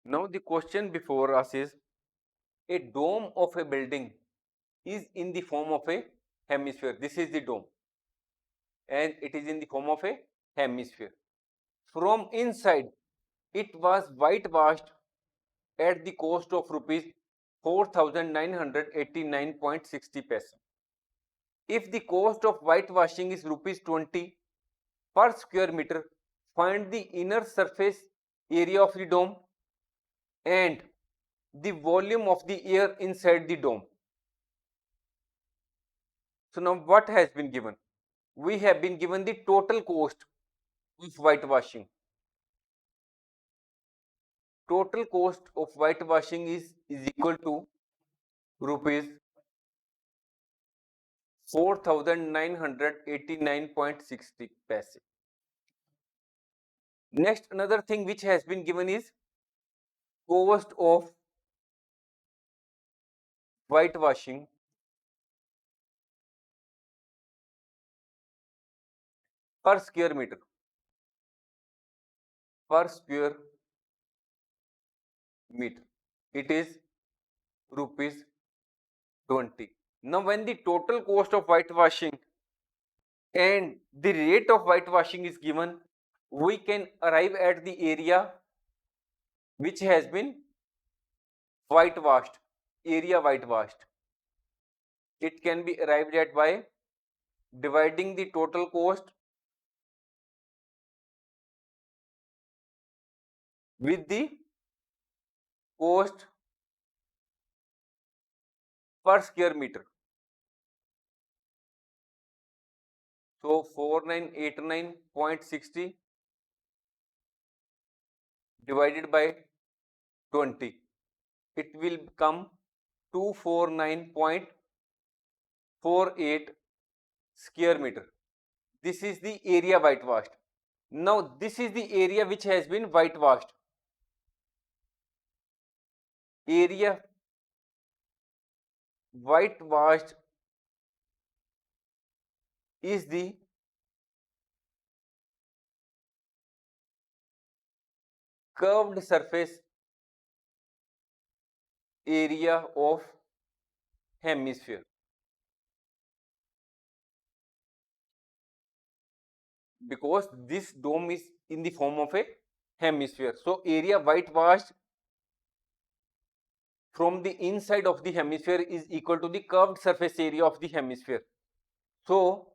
Now the question before us is, a dome of a building is in the form of a hemisphere. This is the dome and it is in the form of a hemisphere. From inside, it was whitewashed at the cost of rupees 4,989.60 paise. If the cost of whitewashing is rupees 20 per square meter, find the inner surface area of the dome and the volume of the air inside the dome. So now what has been given? We have been given the total cost of whitewashing. Total cost of whitewashing is equal to rupees 4,989.60 paise. Next, another thing which has been given is cost of whitewashing per square meter. Per square meter, it is rupees 20. Now, when the total cost of whitewashing and the rate of whitewashing is given, we can arrive at the area which has been whitewashed, area whitewashed. It can be arrived at by dividing the total cost with the cost per square meter. So 4989.60 divided by 20, it will become 249.48 square meter. This is the area whitewashed. Now this is the area which has been whitewashed. Area whitewashed is the curved surface area of hemisphere. Because this dome is in the form of a hemisphere. So area whitewashed from the inside of the hemisphere is equal to the curved surface area of the hemisphere. So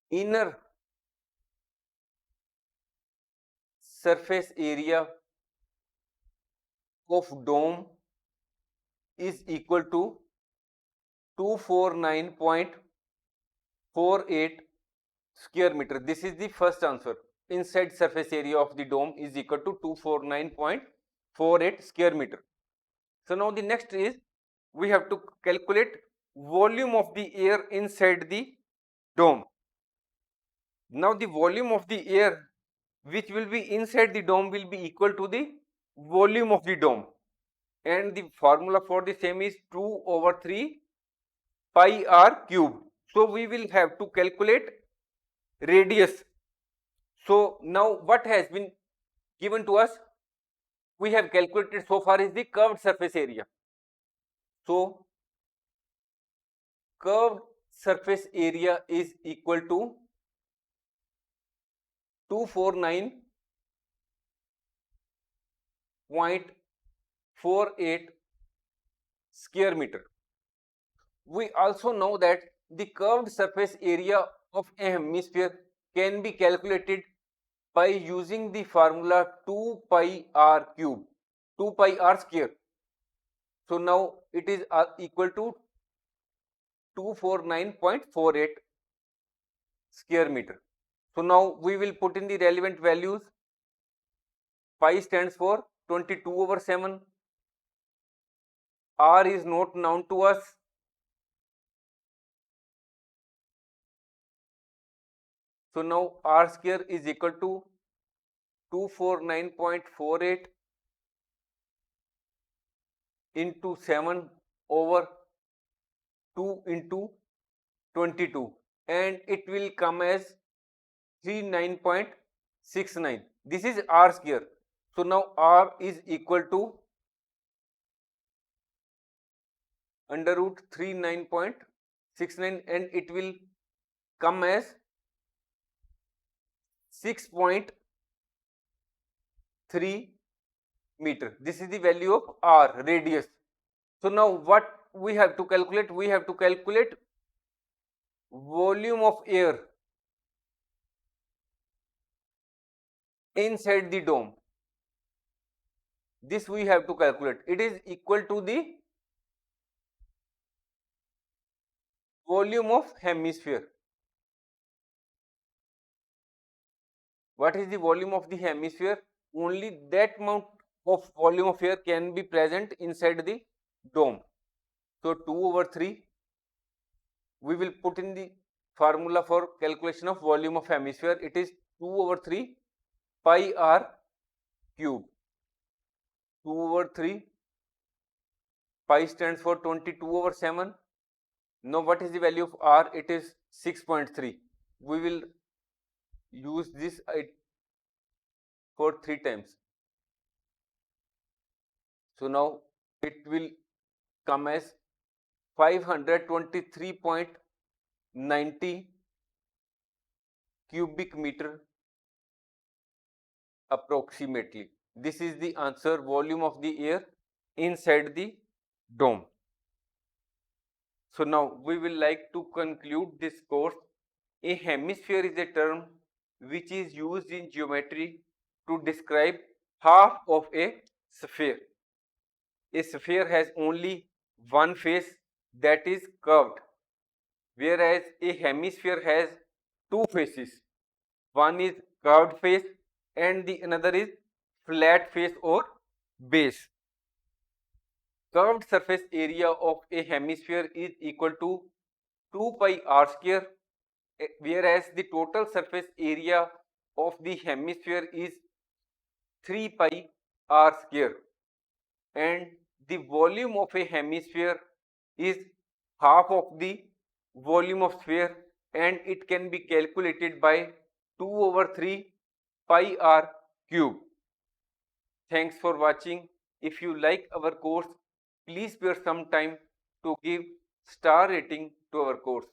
inner surface area of dome is equal to 249.48 square meter. This is the first answer. Inside surface area of the dome is equal to 249.48 square meter. So now the next is, we have to calculate volume of the air inside the dome. Now the volume of the air which will be inside the dome will be equal to the volume of the dome, and the formula for the same is 2 over 3 pi r cube. So we will have to calculate radius. So now what has been given to us? We have calculated so far is the curved surface area. So curved surface area is equal to 249.48 square meter. We also know that the curved surface area of a hemisphere can be calculated by using the formula 2 pi r cube, 2 pi r square. So now it is equal to 249.48 square meter. So now we will put in the relevant values. Pi stands for 22 over 7. R is not known to us. So now r square is equal to 249.48 into 7 over 2 into 22, and it will come as 39.69. This is r square. So now R is equal to under root 39.69 and it will come as 6.3 meter. This is the value of R, radius. So now what we have to calculate? We have to calculate volume of air inside the dome. This we have to calculate. It is equal to the volume of hemisphere. What is the volume of the hemisphere? Only that amount of volume of air can be present inside the dome. So 2 over 3, we will put in the formula for calculation of volume of hemisphere. It is 2 over 3 pi r cube. 2 over 3, pi stands for 22 over 7. Now what is the value of r? It is 6.3. We will use this for 3 times. So now it will come as 523.90 cubic meter approximately. This is the answer, volume of the air inside the dome. So now we will like to conclude this course. A hemisphere is a term which is used in geometry to describe half of a sphere. A sphere has only one face, that is curved, whereas a hemisphere has two faces. One is curved face and the another is flat face or base. Curved surface area of a hemisphere is equal to 2 pi r square, whereas the total surface area of the hemisphere is 3 pi r square, and the volume of a hemisphere is half of the volume of sphere, and it can be calculated by 2 over 3 pi r cube. Thanks for watching. If you like our course, please spare some time to give star rating to our course.